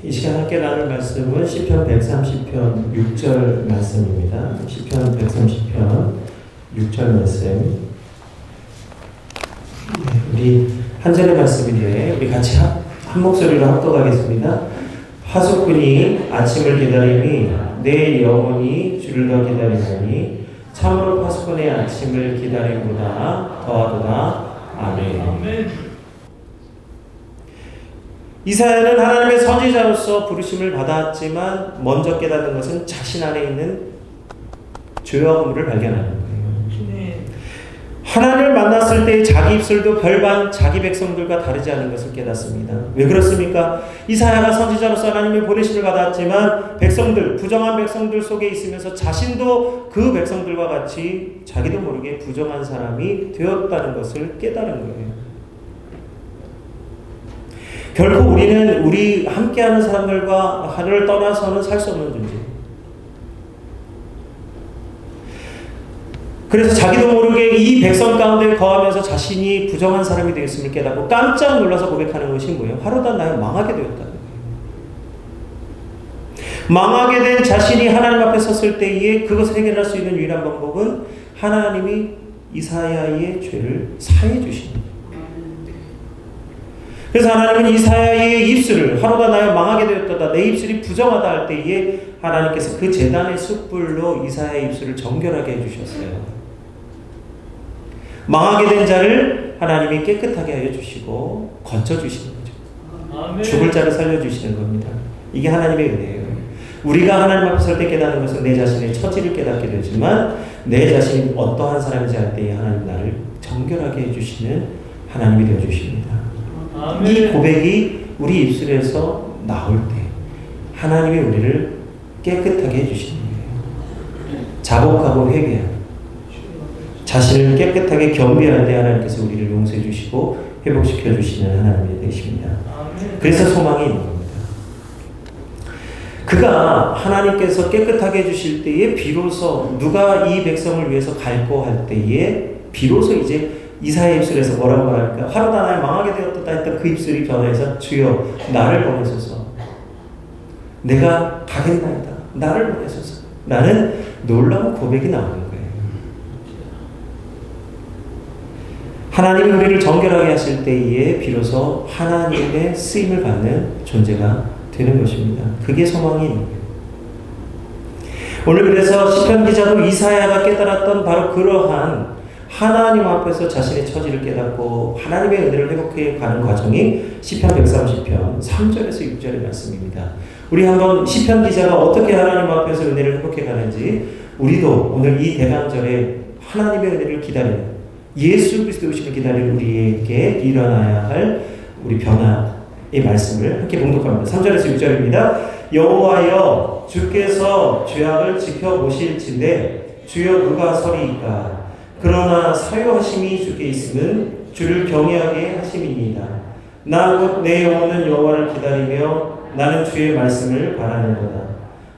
이 시간 함께 나눌 말씀은 시편 130편 6절 말씀입니다. 시편 130편 6절 말씀. 우리 한 절의 말씀인데 우리 같이 한 목소리로 합독하겠습니다. 파수꾼이 아침을 기다리니 내 영혼이 주를 더 기다리나니 참으로 파수꾼의 아침을 기다림보다 더하도다. 아멘. 이사야는 하나님의 선지자로서 부르심을 받았지만 먼저 깨닫는 것은 자신 안에 있는 죄와 허물을 발견하는 거예요. 하나님을 만났을 때 자기 입술도 별반 자기 백성들과 다르지 않은 것을 깨닫습니다. 왜 그렇습니까? 이사야가 선지자로서 하나님의 보내심을 받았지만 백성들, 부정한 백성들 속에 있으면서 자신도 그 백성들과 같이 자기도 모르게 부정한 사람이 되었다는 것을 깨달은 거예요. 결코 우리는 우리 함께하는 사람들과 하늘을 떠나서는 살 수 없는 존재. 그래서 자기도 모르게 이 백성 가운데 거하면서 자신이 부정한 사람이 되었음을 깨닫고 깜짝 놀라서 고백하는 것이 뭐예요? 하루다 나야 망하게 되었다는 거예요. 망하게 된 자신이 하나님 앞에 섰을 때에 그것을 해결할 수 있는 유일한 방법은 하나님이 이사야의 죄를 사해 주시는 거예요. 그래서 하나님은 이사야의 입술을 하루다 나야 망하게 되었다 내 입술이 부정하다 할 때에 하나님께서 그 제단의 숯불로 이사야의 입술을 정결하게 해주셨어요. 망하게 된 자를 하나님이 깨끗하게 하여 주시고 건져주시는 거죠. 아멘. 죽을 자를 살려주시는 겁니다. 이게 하나님의 은혜예요. 우리가 하나님 앞에 설 때 깨닫는 것은 내 자신의 처지를 깨닫게 되지만 내 자신이 어떠한 사람인지 알 때에 하나님 나를 정결하게 해주시는 하나님이 되어주십니다. 아멘. 이 고백이 우리 입술에서 나올 때 하나님이 우리를 깨끗하게 해주시는 거예요. 자복하고 회개하고 자신을 깨끗하게 겸비할 때 하나님께서 우리를 용서해 주시고 회복시켜 주시는 하나님이 되십니다. 그래서 소망이 있는 겁니다. 그가 하나님께서 깨끗하게 해주실 때에 비로소 누가 이 백성을 위해서 갈고 할 때에 비로소 이제 이사야의 입술에서 뭐라고 말합니까? 하루다 나를 망하게 되었다 했던 그 입술이 변해서 주여 나를 보내소서. 내가 가겠나이다. 나를 보내소서. 라는 놀라운 고백이 나오는 거예요. 하나님이 우리를 정결하게 하실 때에 비로소 하나님의 쓰임을 받는 존재가 되는 것입니다. 그게 소망이 있는 거예요. 오늘 그래서 시편 기자도 이사야가 깨달았던 바로 그러한 하나님 앞에서 자신의 처지를 깨닫고 하나님의 은혜를 회복해 가는 과정이 시편 130편 3절에서 6절의 말씀입니다. 우리 한번 시편 기자가 어떻게 하나님 앞에서 은혜를 회복해 가는지 우리도 오늘 이 대강절에 하나님의 은혜를 기다리는 예수 그리스도의 오심을 기다리는 우리에게 일어나야 할 우리 변화의 말씀을 함께 봉독합니다. 3절에서 6절입니다. 여호와여 주께서 죄악을 지켜보실진대 주여 누가 서리이까 그러나 사유하심이 주께 있음은 주를 경외하게 하심이니이다. 나 곧 내 영혼은 여호와를 기다리며 나는 주의 말씀을 바라는도다.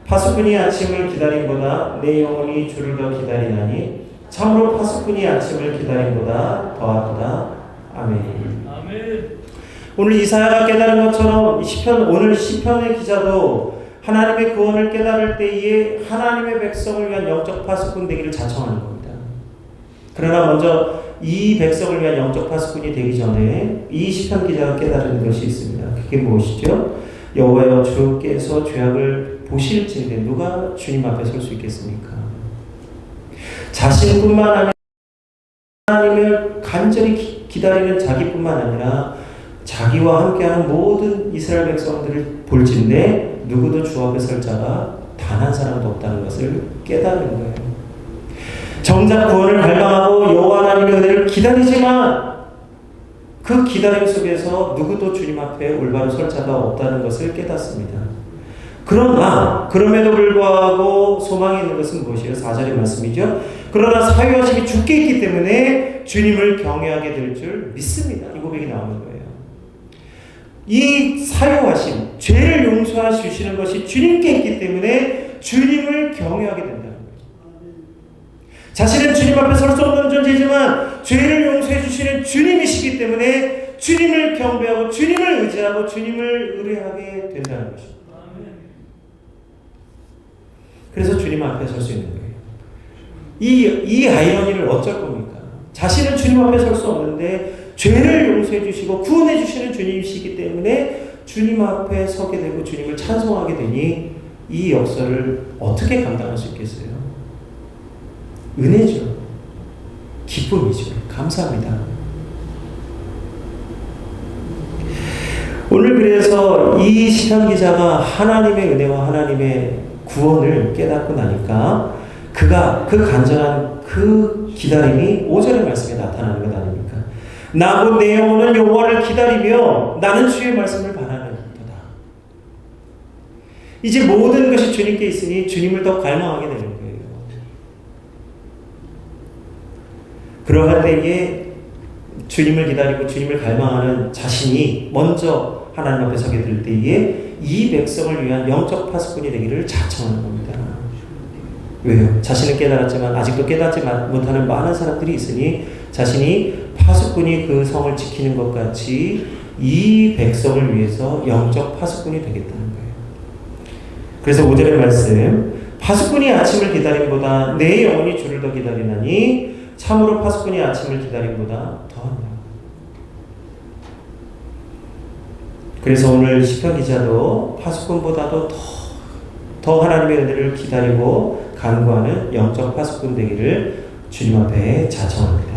파수꾼이 아침을 기다림보다 내 영혼이 주를 더 기다리나니 참으로 파수꾼이 아침을 기다림보다 더하도다. 아멘. 아멘. 오늘 이사야가 깨달은 것처럼 오늘 시편의 기자도 하나님의 구원을 깨달을 때에 하나님의 백성을 위한 영적 파수꾼 되기를 자청하는 겁니다. 그러나 먼저 이 백성을 위한 영적 파수꾼이 되기 전에 이 시편 기자가 깨달은 것이 있습니다. 그게 무엇이죠? 여호와여 주께서 죄악을 보실진대 누가 주님 앞에 설 수 있겠습니까? 자신뿐만 아니라 하나님을 간절히 기다리는 자기뿐만 아니라 자기와 함께하는 모든 이스라엘 백성들을 볼진대 누구도 주 앞에 설 자가 단 한 사람도 없다는 것을 깨달은 거예요. 정작 구원을 갈망하고 여호와 하나님의 은혜를 기다리지만 그 기다림 속에서 누구도 주님 앞에 올바로 설 자가 없다는 것을 깨닫습니다. 그러나 그럼에도 불구하고 소망이 있는 것은 무엇이에요? 4절의 말씀이죠. 그러나 사유하심이 주께 있기 때문에 주님을 경외하게 될 줄 믿습니다. 이 고백이 나오는 거예요. 이 사유하심, 죄를 용서해 주시는 것이 주님께 있기 때문에 주님을 경외하게 된다는 거예요. 자신은 주님 앞에 설 수 없는 존재지만 죄를 용서해 주시는 주님이시기 때문에 주님을 경배하고 주님을 의지하고 주님을 의뢰하게 된다는 것입니다. 그래서 주님 앞에 설 수 있는 거예요. 이 아이러니를 어쩔 겁니까? 자신은 주님 앞에 설 수 없는데 죄를 용서해 주시고 구원해 주시는 주님이시기 때문에 주님 앞에 서게 되고 주님을 찬송하게 되니 이 역사를 어떻게 감당할 수 있겠어요? 은혜죠. 기쁨이죠. 감사합니다. 오늘 그래서 이 시편 기자가 하나님의 은혜와 하나님의 구원을 깨닫고 나니까 그가 그 간절한 그 기다림이 5절의 말씀에 나타나는 것 아닙니까? 나고 내 영혼은 여호와를 기다리며 나는 주의 말씀을 바라는도다. 이제 모든 것이 주님께 있으니 주님을 더 갈망하게 되는 거예요. 그러할 때에 주님을 기다리고 주님을 갈망하는 자신이 먼저 하나님 앞에 서게 될 때에 이 백성을 위한 영적 파수꾼이 되기를 자청하는 겁니다. 왜요? 자신은 깨달았지만 아직도 깨닫지 못하는 많은 사람들이 있으니 자신이 파수꾼이 그 성을 지키는 것 같이 이 백성을 위해서 영적 파수꾼이 되겠다는 거예요. 그래서 5절의 말씀, 파수꾼이 아침을 기다림보다 내 영혼이 주를 더 기다리나니 참으로 파수꾼이 아침을 기다림보다 더하냐. 그래서 오늘 시편 기자도 파수꾼보다도 더 하나님의 은혜를 기다리고 간구하는 영적 파수꾼 되기를 주님 앞에 자청합니다.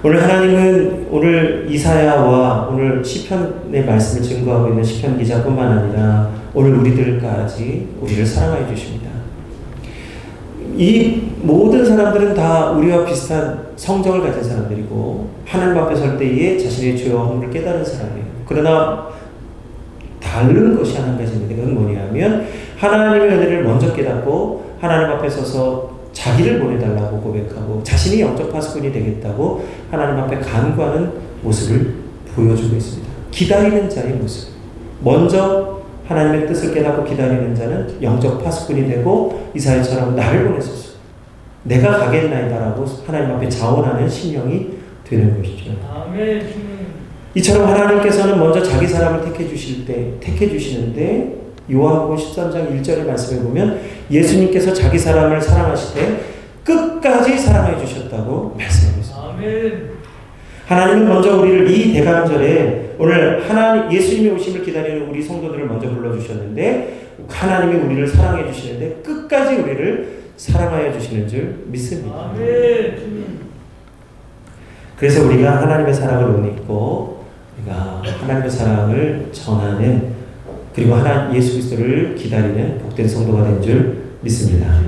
오늘 하나님은 오늘 이사야와 오늘 시편의 말씀을 증거하고 있는 시편 기자뿐만 아니라 오늘 우리들까지 우리를 사랑해 주십니다. 이 모든 사람들은 다 우리와 비슷한 성정을 가진 사람들이고 하나님 앞에 설 때에 자신의 죄와 허물을 깨달은 사람이에요. 그러나 다른 것이 한 가지입니다. 그건 뭐냐면 하나님의 은혜를 먼저 깨닫고 하나님 앞에 서서 자기를 보내달라고 고백하고 자신이 영적 파수꾼이 되겠다고 하나님 앞에 간구하는 모습을 보여주고 있습니다. 기다리는 자의 모습. 먼저 하나님의 뜻을 깨닫고 기다리는 자는 영적 파수꾼이 되고 이사야처럼 나를 보내소서 내가 가겠나이다라고 하나님 앞에 자원하는 심령이 되는 것이죠. 아멘. 이처럼 하나님께서는 먼저 자기 사람을 택해 주시는데 요한복음 13장 1절의 말씀에 보면 예수님께서 자기 사람을 사랑하시되 끝까지 사랑해 주셨다고 말씀하고 있습니다. 아멘. 하나님은 먼저 우리를 이 대강절에 오늘 예수님이 오심을 기다리는 우리 성도들을 먼저 불러주셨는데 하나님이 우리를 사랑해 주시는데 끝까지 우리를 사랑하여 주시는 줄 믿습니다. 아멘. 그래서 우리가 하나님의 사랑을 못 잊고 우리가 하나님의 사랑을 전하는 그리고 예수 그리스도를 기다리는 복된 성도가 된 줄 믿습니다.